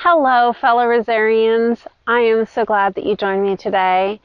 Hello, fellow Rosarians. I am so glad that you joined me today.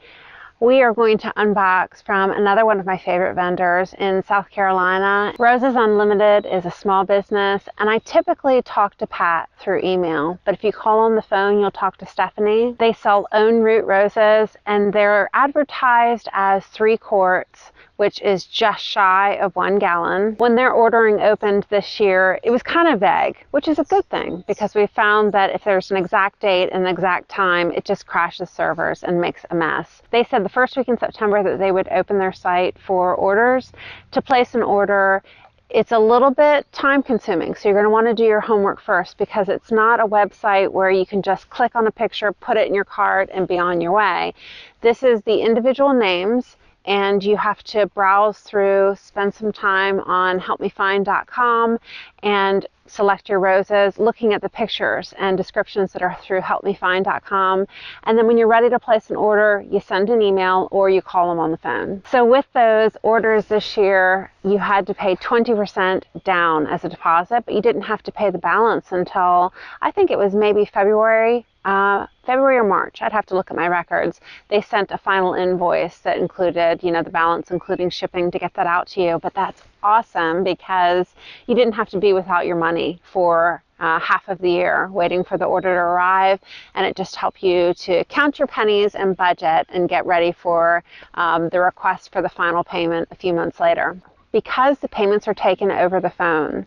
We are going to unbox from another one of my favorite vendors in South Carolina. Roses Unlimited is a small business, and I typically talk to Pat through email, but if you call on the phone, you'll talk to Stephanie. They sell own root roses, and they're advertised as 3 quarts, which is just shy of 1 gallon. When their ordering opened this year, it was kind of vague, which is a good thing because we found that if there's an exact date and an exact time, it just crashes servers and makes a mess. They said the first week in September that they would open their site for orders. To place an order, it's a little bit time consuming, so you're going to want to do your homework first because it's not a website where you can just click on a picture, put it in your cart, and be on your way. This is the individual names, and you have to browse through, spend some time on helpmefind.com and select your roses, looking at the pictures and descriptions that are through helpmefind.com. And then when you're ready to place an order, you send an email or you call them on the phone. So with those orders this year, you had to pay 20% down as a deposit, but you didn't have to pay the balance until, I think it was maybe February or March. I'd have to look at my records. They sent a final invoice that included, the balance, including shipping, to get that out to you. But that's awesome because you didn't have to be without your money for half of the year waiting for the order to arrive, and it just helped you to count your pennies and budget and get ready for the request for the final payment a few months later. Because the payments are taken over the phone,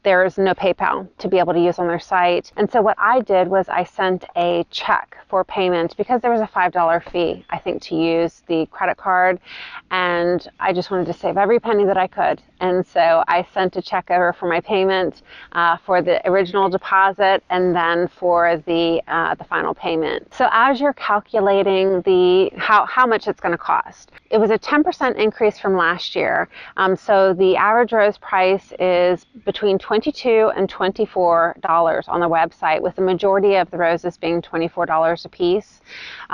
there's no PayPal to be able to use on their site. And so what I did was I sent a check for payment because there was a $5 fee, I think, to use the credit card. And I just wanted to save every penny that I could. And so I sent a check over for my payment for the original deposit and then for the final payment. So as you're calculating how much it's going to cost, it was a 10% increase from last year. So the average rose price is between $22 and $24 on the website, with the majority of the roses being $24 a piece.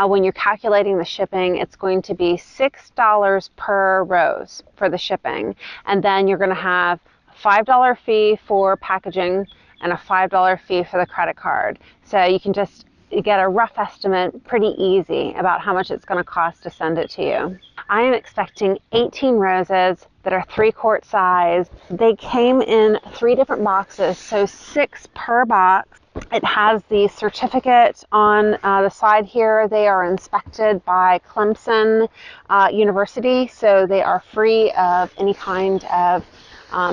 When you're calculating the shipping, it's going to be $6 per rose for the shipping. And then you're going to have a $5 fee for packaging and a $5 fee for the credit card. So you can just get a rough estimate pretty easy about how much it's going to cost to send it to you. I am expecting 18 roses that are 3 quart size. They came in 3 different boxes, so 6 per box. It has the certificate on the side here. They are inspected by Clemson University, so they are free of any kind of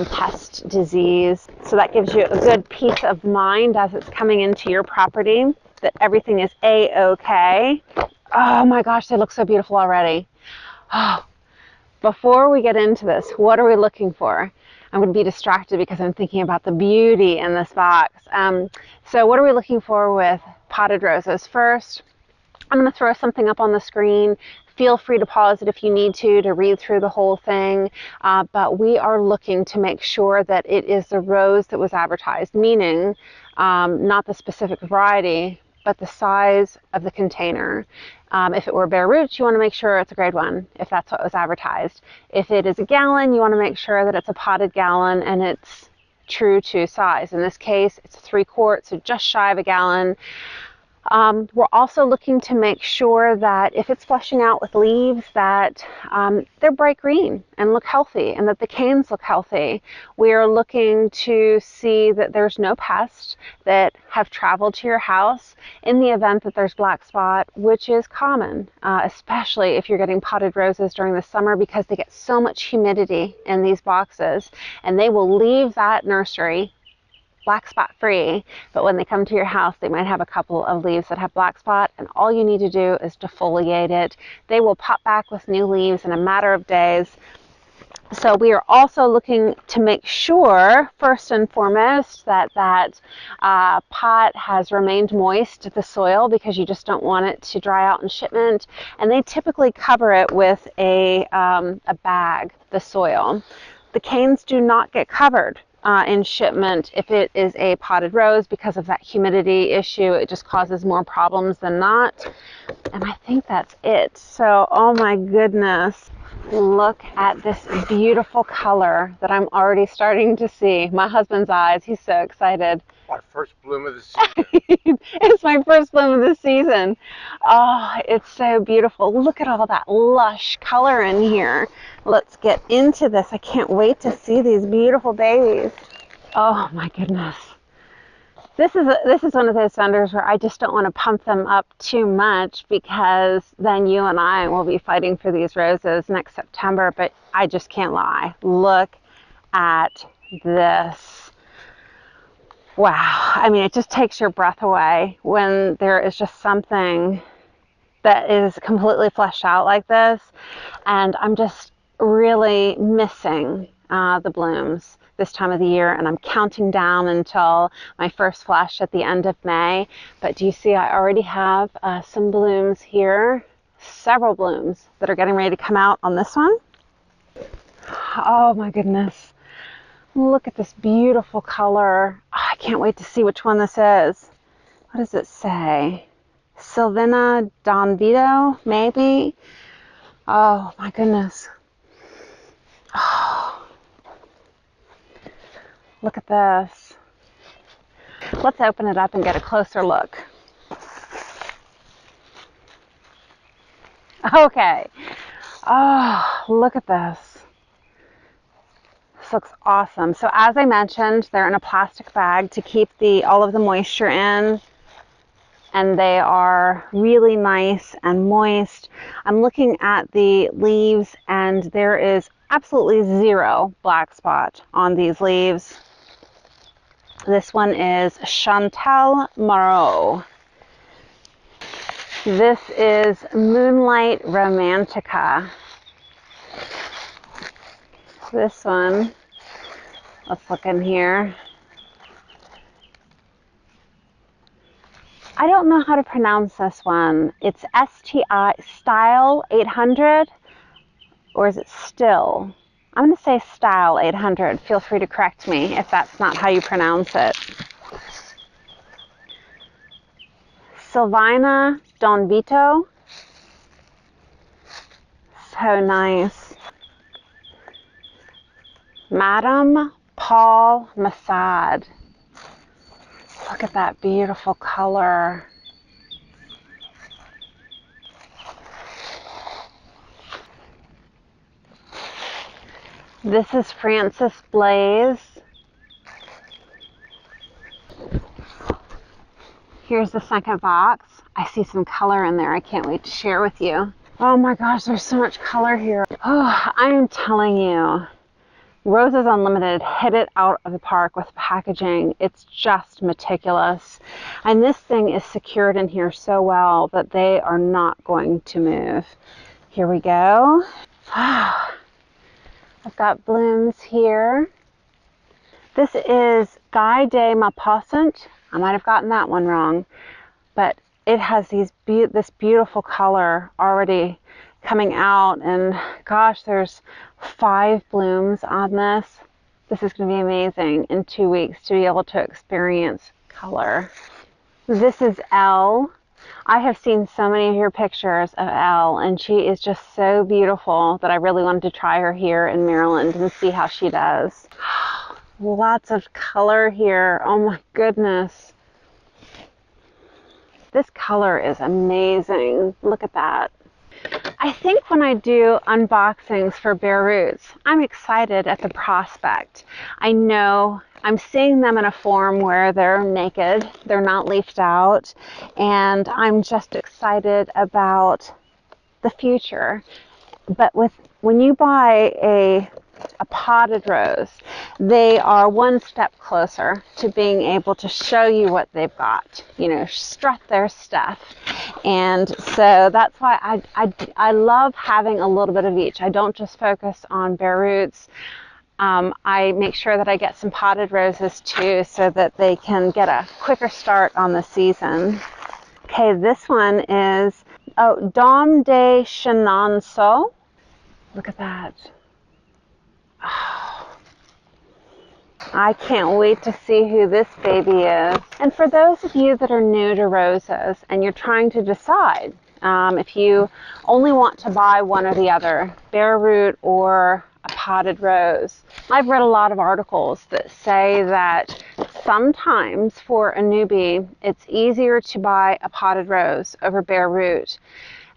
pest disease. So that gives you a good peace of mind as it's coming into your property that everything is A-OK. Oh my gosh, they look so beautiful already. Oh, before we get into this, what are we looking for? I'm going to be distracted because I'm thinking about the beauty in this box. So what are we looking for with potted roses? First, I'm going to throw something up on the screen. Feel free to pause it if you need to read through the whole thing. But we are looking to make sure that it is the rose that was advertised, meaning not the specific variety, but the size of the container. If it were bare roots, you want to make sure it's a grade 1, if that's what was advertised. If it is a gallon, you want to make sure that it's a potted gallon and it's true to size. In this case, it's 3 quarts, so just shy of a gallon. We're also looking to make sure that if it's flushing out with leaves, that they're bright green and look healthy, and that the canes look healthy. We are looking to see that there's no pests that have traveled to your house in the event that there's black spot, which is common, especially if you're getting potted roses during the summer, because they get so much humidity in these boxes, and they will leave that nursery black spot free, but when they come to your house, they might have a couple of leaves that have black spot, and all you need to do is defoliate it. They will pop back with new leaves in a matter of days. So we are also looking to make sure, first and foremost, that pot has remained moist to the soil, because you just don't want it to dry out in shipment. And they typically cover it with a bag, the soil. The canes do not get covered in shipment if it is a potted rose because of that humidity issue. It just causes more problems than not. And I think that's it. So, oh my goodness. Look at this beautiful color that I'm already starting to see. My husband's eyes, he's so excited. my first bloom of the season. It's my first bloom of the season. Oh, it's so beautiful. Look at all that lush color in here. Let's get into this. I can't wait to see these beautiful babies. Oh my goodness. This is one of those vendors where I just don't want to pump them up too much, because then you and I will be fighting for these roses next September, but I just can't lie. Look at this. Wow. I mean, it just takes your breath away when there is just something that is completely fleshed out like this. And I'm just really missing the blooms this time of the year, and I'm counting down until my first flush at the end of May. But do you see I already have some blooms here, several blooms that are getting ready to come out on this one. Oh my goodness. Look at this beautiful color. Oh, I can't wait to see which one this is. What does it say? Silvina Donvito, maybe? Oh my goodness. Oh, look at this. Let's open it up and get a closer look. Okay. Oh, look at this. This looks awesome. So as I mentioned, they're in a plastic bag to keep all of the moisture in, and they are really nice and moist. I'm looking at the leaves, and there is absolutely zero black spot on these leaves. This one is Chantal Mérieux. This is Moonlight Romantica. This one, let's look in here. I don't know how to pronounce this one. It's Stile 800, or is it Stile? I'm going to say Stile 800. Feel free to correct me if that's not how you pronounce it. Silvina Donvito. So nice. Madame Paule Massad. Look at that beautiful color. This is Francis Blaise. Here's the second box. I see some color in there I can't wait to share with you. Oh my gosh, there's so much color here. Oh, I am telling you, Roses Unlimited hit it out of the park with packaging. It's just meticulous. And this thing is secured in here so well that they are not going to move. Here we go. I've got blooms here. This is Guy de Maupassant. I might have gotten that one wrong, but it has this beautiful color already coming out, and gosh, there's 5 blooms on this. This is going to be amazing in 2 weeks to be able to experience color. This is Elle. I have seen so many of your pictures of Elle, and she is just so beautiful that I really wanted to try her here in Maryland and see how she does. Lots of color here. Oh my goodness. This color is amazing. Look at that. I think when I do unboxings for bare roots, I'm excited at the prospect. I know I'm seeing them in a form where they're naked, they're not leafed out, and I'm just excited about the future. But when you buy a potted rose, they are one step closer to being able to show you what they've got, strut their stuff. And so that's why I love having a little bit of each. I don't just focus on bare roots. I make sure that I get some potted roses too, so that they can get a quicker start on the season. Okay, this one is Dame de Chenonceau. Look at that. Oh, I can't wait to see who this baby is. And for those of you that are new to roses and you're trying to decide if you only want to buy one or the other, bare root or a potted rose, I've read a lot of articles that say that sometimes for a newbie, it's easier to buy a potted rose over bare root.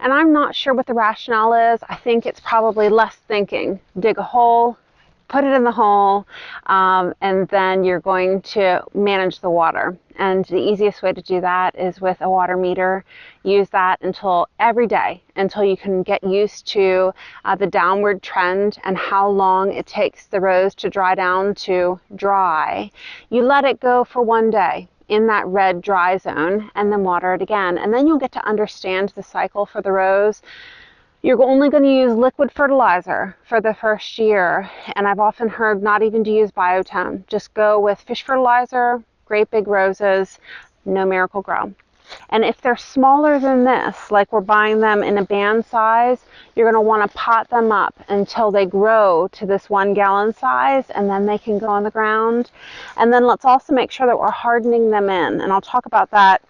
And I'm not sure what the rationale is. I think it's probably less thinking. Dig a hole, put it in the hole, and then you're going to manage the water. And the easiest way to do that is with a water meter. Use that every day until you can get used to the downward trend and how long it takes the rose to dry down to dry. You let it go for one day in that red dry zone and then water it again. And then you'll get to understand the cycle for the rose. You're only going to use liquid fertilizer for the first year, and I've often heard not even to use biotone. Just go with fish fertilizer, great big roses, no Miracle-Gro. And if they're smaller than this, like we're buying them in a band size, you're going to want to pot them up until they grow to this 1 gallon size, and then they can go on the ground. And then let's also make sure that we're hardening them in, and I'll talk about that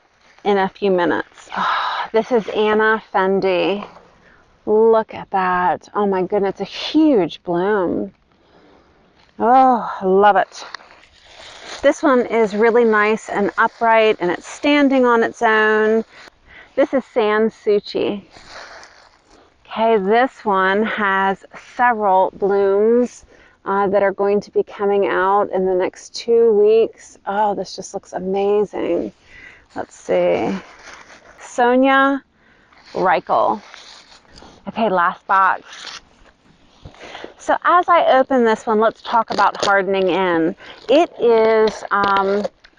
in a few minutes. Oh, this is Anna Fendi. Look at that. Oh my goodness, a huge bloom. Oh, I love it. This one is really nice and upright, and it's standing on its own. This is Souci. Okay, this one has several blooms that are going to be coming out in the next 2 weeks. Oh, this just looks amazing. Let's see. Sonia Rykiel. Okay, last box. So as I open this one, let's talk about hardening in. It is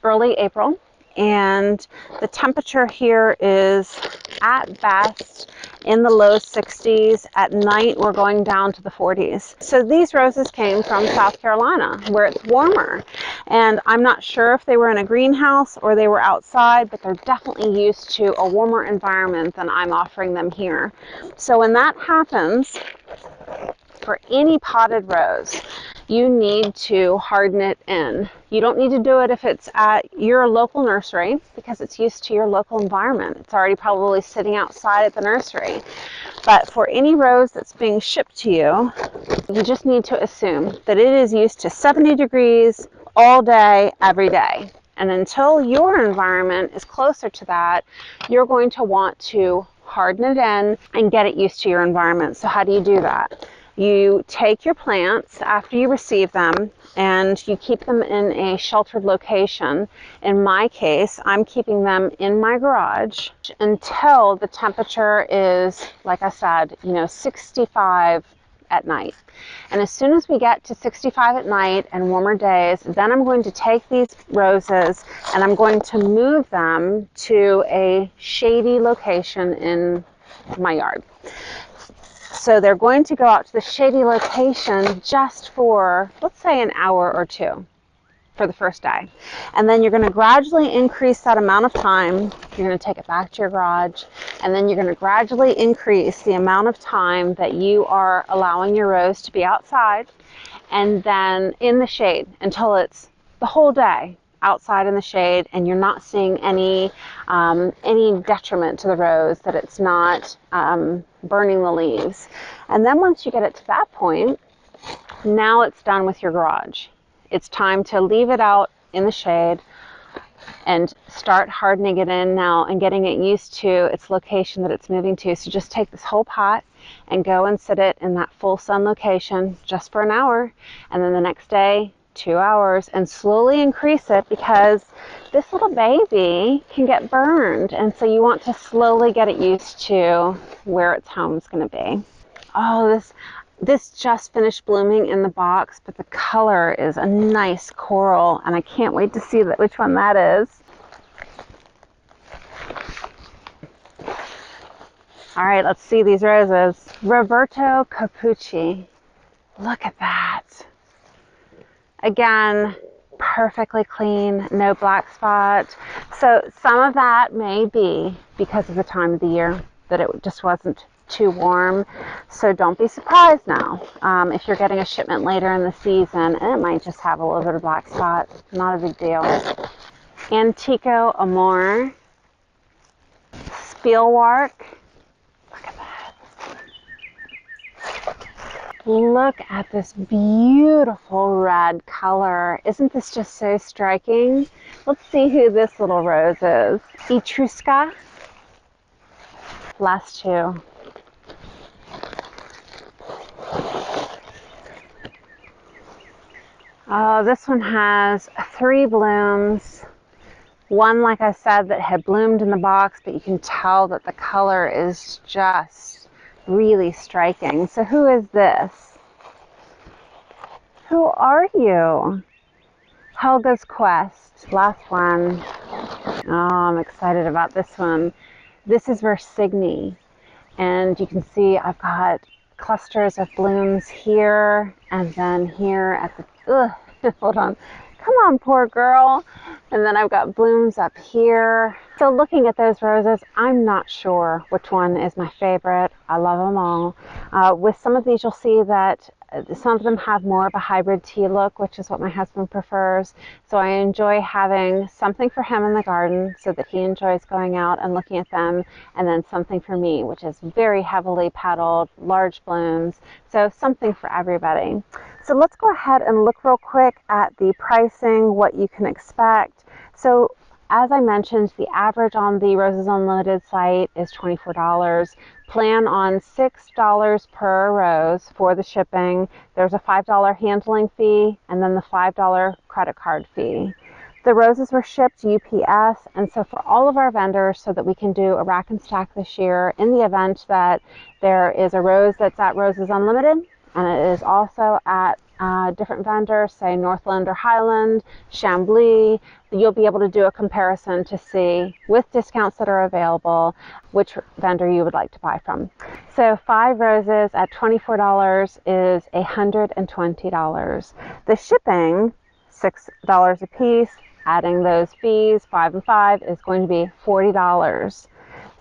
early April, and the temperature here is at best in the low 60s. At night, we're going down to the 40s. So these roses came from South Carolina, where it's warmer. And I'm not sure if they were in a greenhouse or they were outside, but they're definitely used to a warmer environment than I'm offering them here. So when that happens, for any potted rose, you need to harden it in. You don't need to do it if it's at your local nursery, because it's used to your local environment. It's already probably sitting outside at the nursery. But for any rose that's being shipped to you, you just need to assume that it is used to 70 degrees all day, every day. And until your environment is closer to that, you're going to want to harden it in and get it used to your environment. So how do you do that? You take your plants after you receive them and you keep them in a sheltered location. In my case, I'm keeping them in my garage until the temperature is, like I said, 65 at night. And as soon as we get to 65 at night and warmer days, then I'm going to take these roses and I'm going to move them to a shady location in my yard. So they're going to go out to the shady location just for, let's say, an hour or two for the first day. And then you're going to gradually increase that amount of time. You're going to take it back to your garage, and then you're going to gradually increase the amount of time that you are allowing your rose to be outside and then in the shade until it's the whole day outside in the shade, and you're not seeing any detriment to the rose, that it's not burning the leaves. And then once you get it to that point, now it's done with your garage. It's time to leave it out in the shade and start hardening it in now and getting it used to its location that it's moving to. So just take this whole pot and go and sit it in that full sun location just for an hour, and then the next day 2 hours, and slowly increase it, because this little baby can get burned, and so you want to slowly get it used to where its home is going to be. Oh, this just finished blooming in the box, but the color is a nice coral, and I can't wait to see which one that is. All right, let's see these roses. Roberto Cappucci. Look at that. Again, perfectly clean, no black spot. So some of that may be because of the time of the year, that it just wasn't too warm. So don't be surprised now if you're getting a shipment later in the season, and it might just have a little bit of black spot. Not a big deal. Antico Amore. Speelwark. Look at that. Look at this beautiful red color. Isn't this just so striking? Let's see who this little rose is. Etrusca. Last two. Oh, this one has 3 blooms. One, like I said, that had bloomed in the box, but you can tell that the color is just really striking. So who is this? Who are you? Helga's Quest. Last one. Oh, I'm excited about this one. This is Versigny. And you can see I've got clusters of blooms here and then here at the, hold on. Come on, poor girl. And then I've got blooms up here. So looking at those roses, I'm not sure which one is my favorite. I love them all. With some of these, you'll see that some of them have more of a hybrid tea look, which is what my husband prefers. So I enjoy having something for him in the garden so that he enjoys going out and looking at them, and then something for me, which is very heavily petaled, large blooms. So something for everybody. So let's go ahead and look real quick at the pricing, what you can expect. So as I mentioned, the average on the Roses Unlimited site is $24. Plan on $6 per rose for the shipping. There's a $5 handling fee and then the $5 credit card fee. The roses were shipped UPS, and so for all of our vendors, so that we can do a rack and stack this year, in the event that there is a rose that's at Roses Unlimited, and it is also at different vendors, say Northland or Highland, Chambly, you'll be able to do a comparison to see, with discounts that are available, which vendor you would like to buy from. So 5 roses at $24 is $120. The shipping, $6 a piece, adding those fees, 5 and 5, is going to be $40.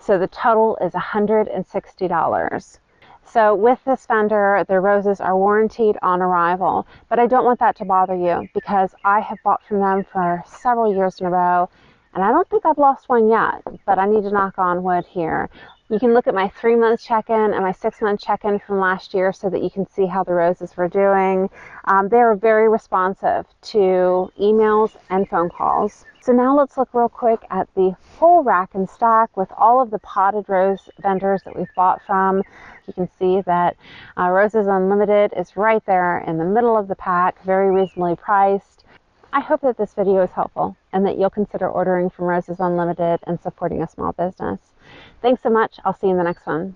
So the total is $160. So with this vendor, the roses are warranted on arrival, but I don't want that to bother you because I have bought from them for several years in a row, and I don't think I've lost one yet, but I need to knock on wood here. You can look at my 3-month check-in and my 6-month check-in from last year so that you can see how the roses were doing. They are very responsive to emails and phone calls. So now let's look real quick at the whole rack and stack with all of the potted rose vendors that we've bought from. You can see that Roses Unlimited is right there in the middle of the pack, very reasonably priced. I hope that this video is helpful and that you'll consider ordering from Roses Unlimited and supporting a small business. Thanks so much. I'll see you in the next one.